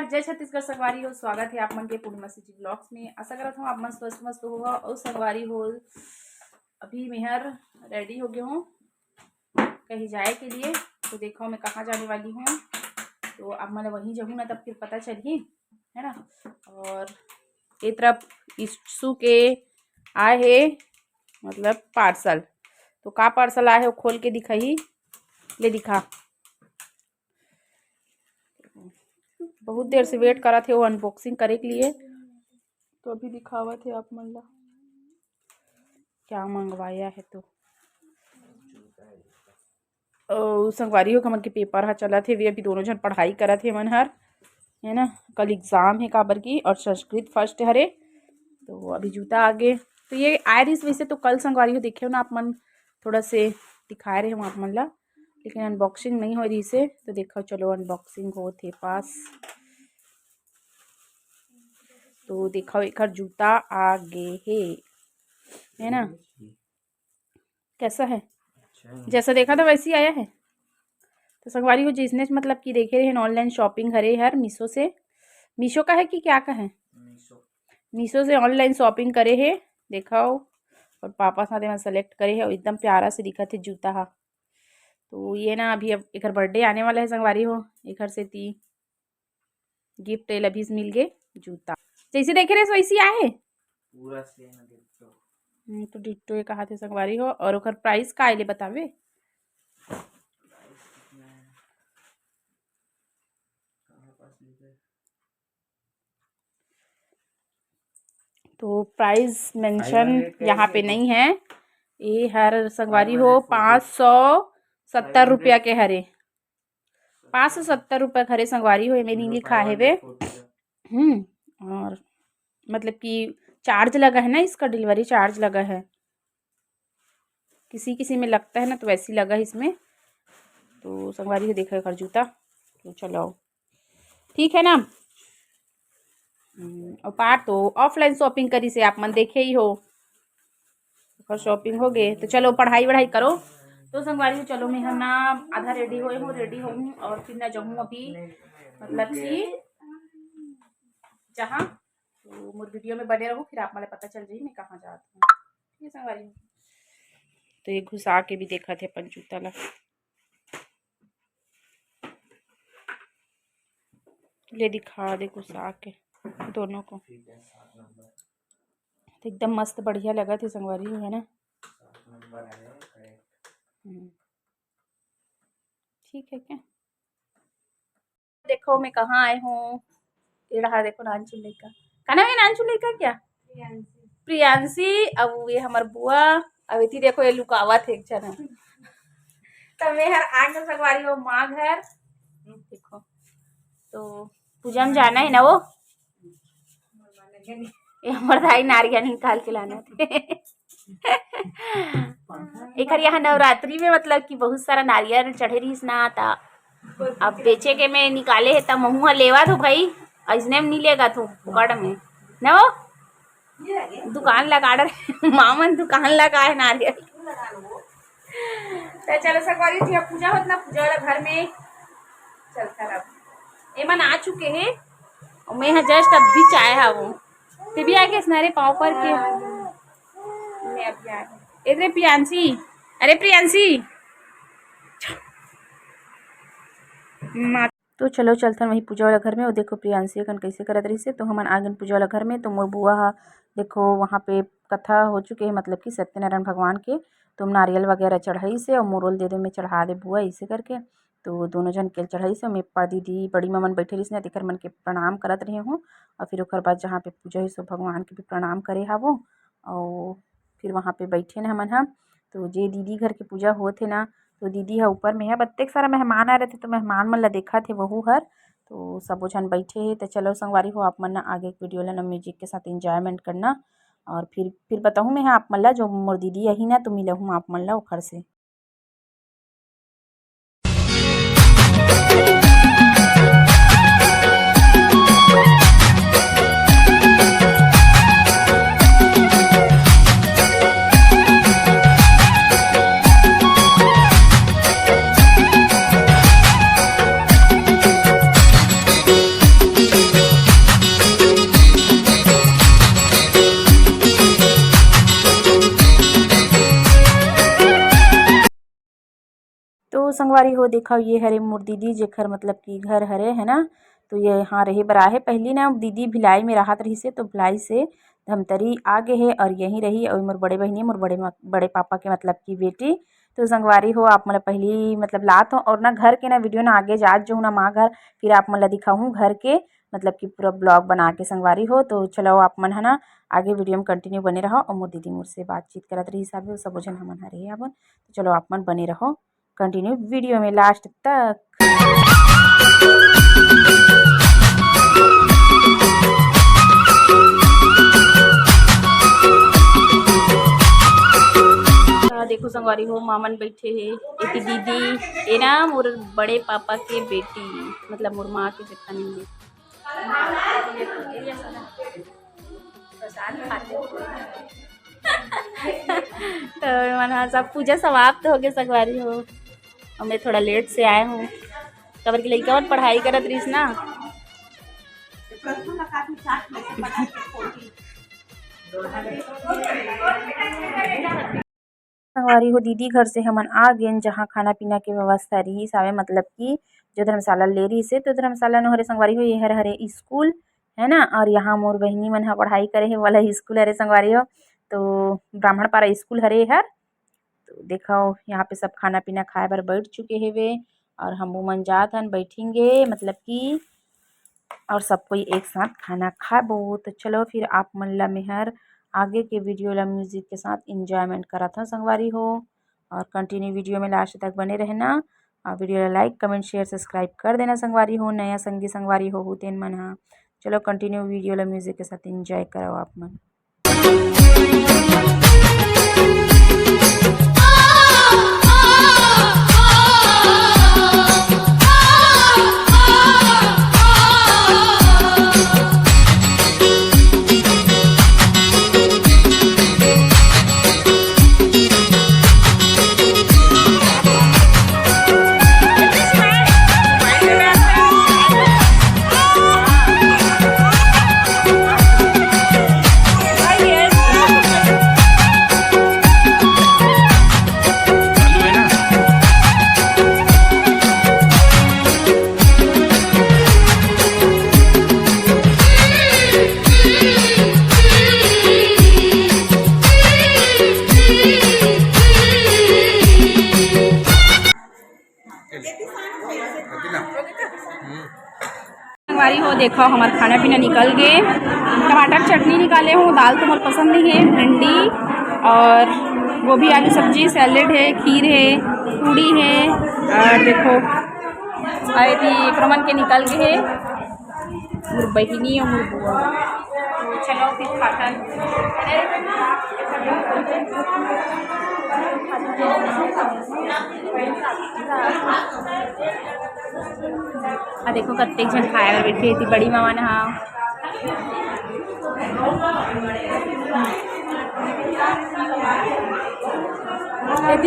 नमस्कार, जय छत्तीसगढ़ संगवारी हो। स्वागत है आप मन के पूर्णिमा सिटी ब्लॉग्स में। आशा करत हूँ आप मन स्वस्थ मस्त होगा और संगवारी हो। अभी मेहर रेडी हो गया हूँ कहीं जाए के लिए, तो देखो मैं कहाँ जाने वाली हूँ, तो अब मैं वहीं जाऊँ ना तब फिर पता चली है ना। और एक तरफ ईशू के आए है मतलब पार्सल, तो का पार्सल आए है वो खोल के दिखाई ले दिखा। बहुत देर से वेट करा थे वो अनबॉक्सिंग करे के लिए, तो अभी दिखावा थे आप मन ला क्या मंगवाया है। तो संगवारी हो मन के पेपर हा चला थे, वे अभी दोनों जन पढ़ाई करा थे मन हर है ना। कल एग्जाम है काबर की, और संस्कृत फर्स्ट हरे, तो अभी जूता आगे तो ये आए रही वैसे तो कल संगवारी हो देखे हो ना आप मन, थोड़ा से दिखाए रहे हम आप मन ला, लेकिन अनबॉक्सिंग नहीं हो रही से, तो देखो चलो अनबॉक्सिंग हो थे पास। तो देखो एक जूता आगे है ना, कैसा है जैसा देखा था वैसे ही आया है। तो संगवारी हो जिसने मतलब कि देखे रहे हैं ऑनलाइन शॉपिंग हरे हर मीशो से, मीशो का है कि क्या का है, मीशो से ऑनलाइन शॉपिंग करे है देखाओ, और पापा साथ में सेलेक्ट करे है और एकदम प्यारा से दिखा थे जूता हा। तो ये ना अभी अब एक बर्थडे आने वाला है संगवारी हो, एक से ती गिफ्ट अभी मिल गए जूता जैसे देखे रहे वैसे आए पूरा सेम है डिट्टो। तो डिट्टो ये कहा थे संगवारी हो। और ओकर प्राइस का आइले बतावे, तो प्राइस मेंशन यहाँ पे नहीं है। ये हर संगवारी हो 570 रुपया के हरे, 570 रुपये खरे संगवारी हो, मेरी लिखा है वे। और मतलब कि चार्ज लगा है ना, इसका डिलीवरी चार्ज लगा है, किसी किसी में लगता है ना, तो वैसे ही लगा है इसमें। तो संगवारी को देखा कर जूता, तो चलो ठीक है ना। और पार तो ऑफलाइन शॉपिंग करी से आप मन देखे ही हो, और शॉपिंग हो गए तो चलो पढ़ाई वढ़ाई करो। तो संगवारी चलो मैं हम ना आधा रेडी हूँ और फिर ना जाऊँ अभी मतलब कि जहाँ, तो मोर वीडियो में बने रहो, फिर आप मुझे पता चल जाए मैं कहाँ जाती हूँ। ठीक है संगवारी। तो ये घुसा के भी देखा थे अपन जूता ला, ले दिखा दे घुसा के दोनों को, तो एकदम मस्त बढ़िया लगा थे संगवारी है ना। ठीक है क्या, देखो मैं कहाँ आए हूँ, ये रहा देखो नानचू लड़का, का नाम है नानचू लड़का क्या, प्रियांशी। अब ये हमार बुआ, अब इतनी देखो ये लुकावा थे एक जना। तब मैं हर आगे संगवारी हो माँ घर देखो, तो पूजा में जाना है ना, वो ये हमारे भाई नारियल निकाल के लाना थे। एक यहाँ नवरात्रि में मतलब कि बहुत सारा नारियल चढ़े रही ना, था अब बेचे के में निकाले है, तब महुआ लेवा तो भाई ऐसने में नहीं लेगा तो पकड़ में न, वो दुकान लगा रहे मामन दुकान लगा है नारियल। तो चलो संगवारी थी पूजा होत ना, पूजा वाला घर में चलता रहा एमन आ चुके हैं, और मैं यहाँ जस्ट अभी चाय है वो ते भी आके स्नारे पाँव पर के मैं अभी आ गई। अरे प्रियांशी, अरे प्रियांशी तो चलो चलते वही पूजा वाला घर में। और देखो प्रियांशी कन कैसे करत रही से, तो हम आगन पूजा वाला घर में, तो मोर बुआ देखो वहाँ पे कथा हो चुके हैं मतलब कि सत्यनारायण भगवान के, तुम नारियल वगैरह चढ़ाई से और मोरल दे दो मैं चढ़ा दे बुआ इसे करके। तो दोनों जन के चढ़ाई से मैं पर दीदी बड़ी ममन बैठे रही से दिखर मन के प्रणाम करत रहे हूँ, और फिर ओकर बाद जहाँ पे पूजा हुई सो भगवान के भी प्रणाम करे हा वो, और फिर वहाँ पे बैठे न हमन हम। तो जे दीदी घर के पूजा होते ना, तो दीदी है ऊपर में है, बत्तेक सारा मेहमान आ रहे थे, तो मेहमान मन ला देखा थे वहू हर, तो सब जन बैठे है। तो चलो संगवारी हो आप मन आगे वीडियो ला म्यूजिक के साथ एंजॉयमेंट करना, और फिर बताऊँ मैं आप मन ला जो मोर दीदी यही ना, तो मिलूँ आप मन ला ओखर से। संगवारी हो देखा ये हरे मोर दीदी जेखर मतलब कि घर हरे है ना, तो ये यहाँ रहे बर आहे। पहली ना दीदी भिलाई में राहत रही से, तो भिलाई से धमतरी आगे है और यहीं रही। और मोर बड़े बहनी मोर बड़े पापा के मतलब की बेटी। तो संगवारी हो आप मतलब पहली मतलब लात हो और ना घर के ना वीडियो ना आगे जात जो ना माँ घर, फिर आप मतलब दिखाऊँ घर के मतलब कि पूरा ब्लॉग बना के संगवारी हो। तो चलो आप मन है ना आगे वीडियो में कंटिन्यू बने रहो। और मोर दीदी मुझसे बातचीत करत रही हिसाब सब वजन हमन हरे अपन। तो चलो आप मन बने रहो कंटिन्यू वीडियो में लास्ट तक। देखो संगवारी हो मामन बैठे है एक दीदी ये ना मोर बड़े पापा के बेटी मतलब मोर माँ के बेटा नहीं है। तो मन सब पूजा समाप्त हो गया संगवारी हो और मैं थोड़ा लेट से आया हूँ कबर की लड़का और पढ़ाई करत रही ना। संगवारी हो दीदी घर से हमन आ गए जहाँ खाना पीना के व्यवस्था रही सावे मतलब कि जो धर्मशाला ले रही से, तो धर्मशाला नो हरे संगवारी हो ये हरे स्कूल है ना। और यहाँ मोर बहनी मन हा पढ़ाई करे है वाला स्कूल हरे संगवारी हो। तो ब्राह्मण पारा स्कूल हरे हर। तो देखो यहाँ पे सब खाना पीना खाए बर बैठ चुके है वे और हम मन जात हन बैठेंगे मतलब कि और सब कोई एक साथ खाना खाबो। तो चलो फिर आप मन ला मेहर आगे के वीडियो ला म्यूजिक के साथ इंजॉयमेंट करा था संगवारी हो। और कंटिन्यू वीडियो में लास्ट तक बने रहना और वीडियो ला लाइक कमेंट शेयर सब्सक्राइब कर देना संगवारी हो। नया संगवारी हो तेन मन हा। चलो कंटिन्यू वीडियो ला म्यूजिक के साथ इंजॉय करो आप मन। संगवारी हो देखो हमारा खाना पीना निकल गए। टमाटर चटनी निकाले हूँ, दाल तो मोर पसंद नहीं है, भिंडी और गोभी आलू सब्जी, सैलेड है, खीर है, पूड़ी है और देखो आए थी प्रमन के निकल गए है मोर बहिनी और मोर बुआ। तो चलो फिर खाता देखो कत्ते जन खाया बैठे थी बड़ी मामा ने। हाँ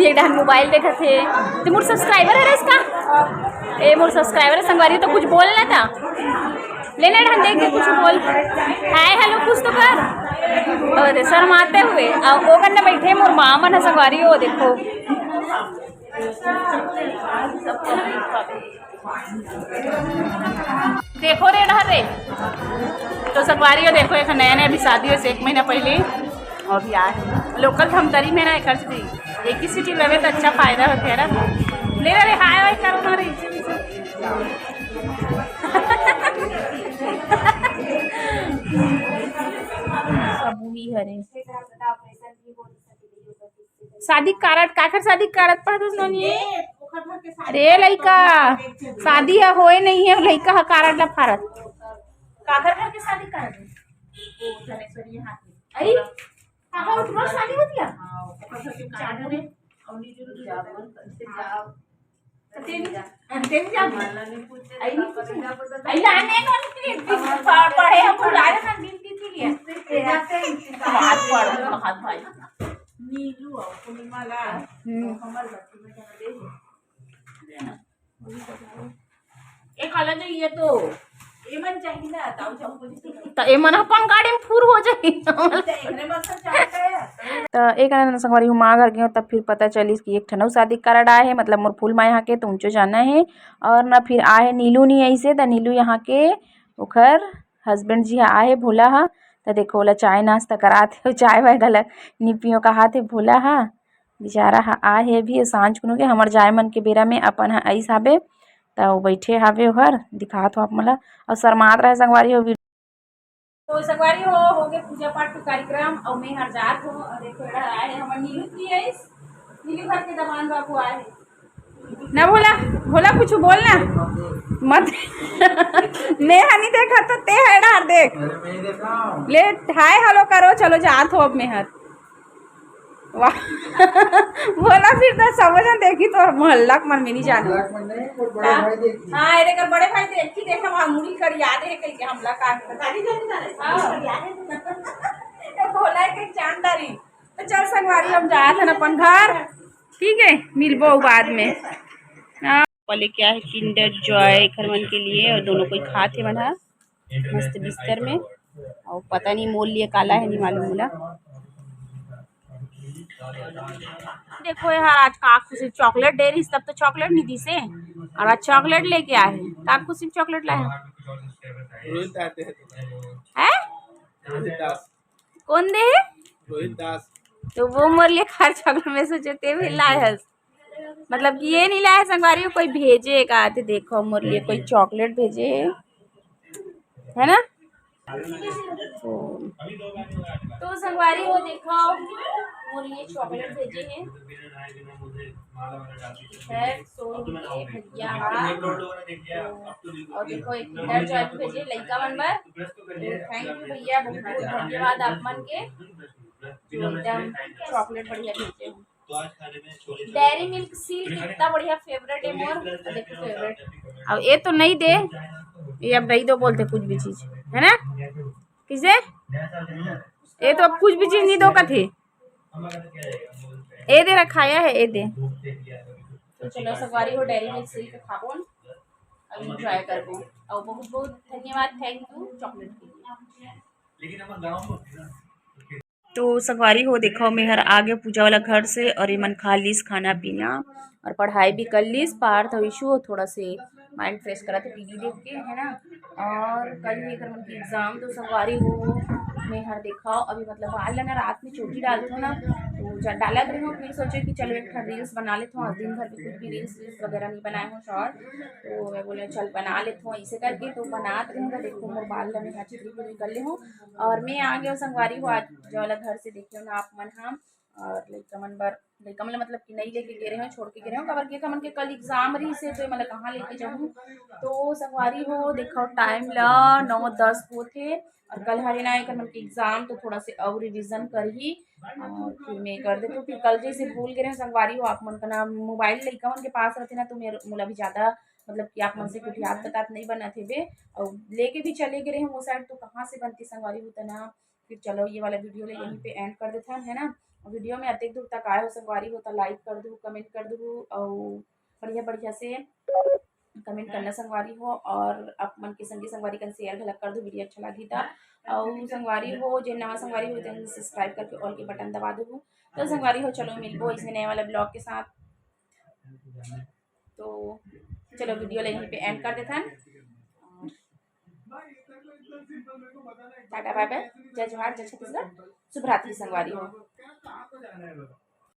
एक मोबाइल देखा थे तो मोर सब्सक्राइबर है इसका ए मोर सब्सक्राइबर है संगवारी। तो कुछ बोलना था लेना ढंग देख के कुछ बोल हाय हेलो कुछ तो कर और शर्माते हुए और वो करने बैठे मोर मामा है संगवारी हो देखो। देखो रे रे तो संगवारी हो देखो एक नया नया अभी शादी हुई से 1 महीना पहले और भी आए लोकल धमतरी में ना एक ही सिटी लगे तो अच्छा फायदा होते है ना। ले रहे हाय वाय करो ना रे सब ही हरे शादी कार्ड काकर शादी कार्ड पढ़ दो अरे लइका शादी होए नहीं है लइका हा कार्ड ला फारत काकर घर के शादी कार्ड ओ धनेश्वरी हाथ में आई काका उठरो शादी होती है चादर में और नीचे जाओ से जाओ तेन जा आई लाने कौन पढ़े हम राजा ना गिनती थी लिए हाथ पढ़ हाथ भाई नीलू और पूर्णिमाला हमर बच्ची में दे एक अलग है ये तो ये मन तो ए मन अपन गाड़ी में फूर हो जाई तो एक संगवारी हूँ माँ घर गए तब फिर पता चली कि एक ठनऊ शादी कार्ड आए है मतलब मोर फूल माँ यहाँ के तो ऊँचो जाना है और ना फिर आए नीलू नहीं ऐसे तो नीलू यहाँ के ओखर हस्बैंड जी आए भोला हा तो देखो ओला चाय नाश्ता कराते चाय वाय घलक निपियों का हाथ है भोला हा बेचारा हा आए है भी सांझ कुनू के हमर जाय मन के बेरा में अपन हा ऐस हाबे तो बैठे हावे ओहर दिखात हो आप मोला और शर्मात रहे संगवारी हो तो संगवारी हो गए पूजा पाठ के कार्यक्रम और मैं हर जात हो और देखो आए है हमर नीलू की है नीलू घर के दमान बाबू आए है ना भोला भोला कुछ बोलना मत मैं हनी देखा तो ते है डार देख ले हाय हेलो करो चलो जात हो अब मेहर वाह बोला फिर तो समझ देखी तो मोहल्ला मन में नहीं जाना हाँ ये कर बड़े भाई देखी देखा वहाँ मुड़ी कर याद है कहीं के हमला का बोला कहीं जानदारी तो चल संगवारी हम जाए थे अपन घर ठीक है मिलबो बाद में पहले क्या है किंडर जॉय खरमन के लिए और दोनों कोई खाते बना मस्त बिस्तर में और पता नहीं मोल लिए काला है नहीं मालूम बोला देखो यार आज काकू सिर्फ चॉकलेट दे रही तब तो चॉकलेट नहीं दी से और आज चॉकलेट लेके आए हैं काकू सिर्फ चॉकलेट लाए हैं कौन दे रोहित दास तो वो मोर लिए खार चॉकलेट में सोचे ते भी लाए है मतलब कि ये नहीं लाया संगवारी को कोई भेजे का आते देखो मोर लिए कोई चॉकलेट भेजे है ना तो संगवारी हो देखो मोर लिए चॉकलेट भेजे हैं भैया और देखो एक किंडर जॉय भेजे लड़का मन पर थैंक यू भैया बहुत बहुत धन्यवाद आप मन के एकदम चॉकलेट बढ़िया भेजे हैं डेयरी मिल्क सिल्क कितना बढ़िया फेवरेट है मोर देखो फेवरेट अब ये तो नहीं दे ये अब नहीं दो बोलते कुछ भी चीज है ना किसे ये तो अब कुछ भी चीज नहीं दो का थे ए दे रखाया है ए दे तो चलो सवारी हो डेयरी मिल्क सिल्क खाबो अब एंजॉय करबो और बहुत बहुत धन्यवाद थैंक यू चॉकलेट के लिए तो संगवारी हो देखो मेहर आगे पूजा वाला घर से और ये मन खा लीस खाना पीना और पढ़ाई भी कर लीस पार्थ और इशू थोड़ा से माइंड फ्रेश करा थे टीवी देख के है ना और कल ये कर की एग्ज़ाम तो संगवारी हो मेहर देखा अभी मतलब बाल ना रात में चोटी डालते हो ना तो डाला रही हूँ फिर सोचे कि चलो एक रील्स बना लेते हो दिन भर भी कुछ भी रील्स वगैरह नहीं बनाए हो शॉर्ट तो मैं बोले चल बना लेते हूँ ऐसे करके तो बना रही देखो मोर बाल मैं चित्री पूरी कर ले हूँ और मैं आ गया संगवारी हो आज जो वाला घर से देखियो ना आप मन हम और लड़का मन बर लड़का मतलब कि नहीं लेके गे रहे हो छोड़ के गे रहे हो कबर के मन के कल एग्जाम रही से तो मतलब कहाँ लेके जाऊँ तो संगवारी हो देखो टाइम ला 9:10 को थे और कल हरियाणा एक मन के एग्जाम तो थोड़ा से और रिविजन कर ही और फिर मैं कर दे तो फिर कल जैसे भूल गए रहे संगवारी हो आप मन का नाम मोबाइल लड़का मन के पास रहते ना तो मेरे मोला भी ज़्यादा मतलब कि आप मन से कुछ याद बतात नहीं बना थे बे और लेके भी चले गए रहे वो साइड तो कहाँ से बनती संगवारी होता ना फिर चलो ये वाला वीडियो ले यहीं पे एंड कर देता है ना वीडियो में अत्यधिक दूर तक आए हो संगवारी होता लाइक कर दूँ कमेंट कर दूँ और बढ़िया बढ़िया से कमेंट करना संगवारी हो और आप मन के संगी संगवारी का शेयर गलत कर दो वीडियो अच्छा लगी था और संगवारी हो जो नवा संगवारी हो तो सब्सक्राइब करके ऑल के बटन दबा दो तो संगवारी हो चलो मिलबो इसमें नए वाला ब्लॉग के साथ तो चलो वीडियो यहीं पे एंड कर देता है टाटा बाय बाय जय जोहार जय छत्तीसगढ़ शुभ रात्रि संगवारी हो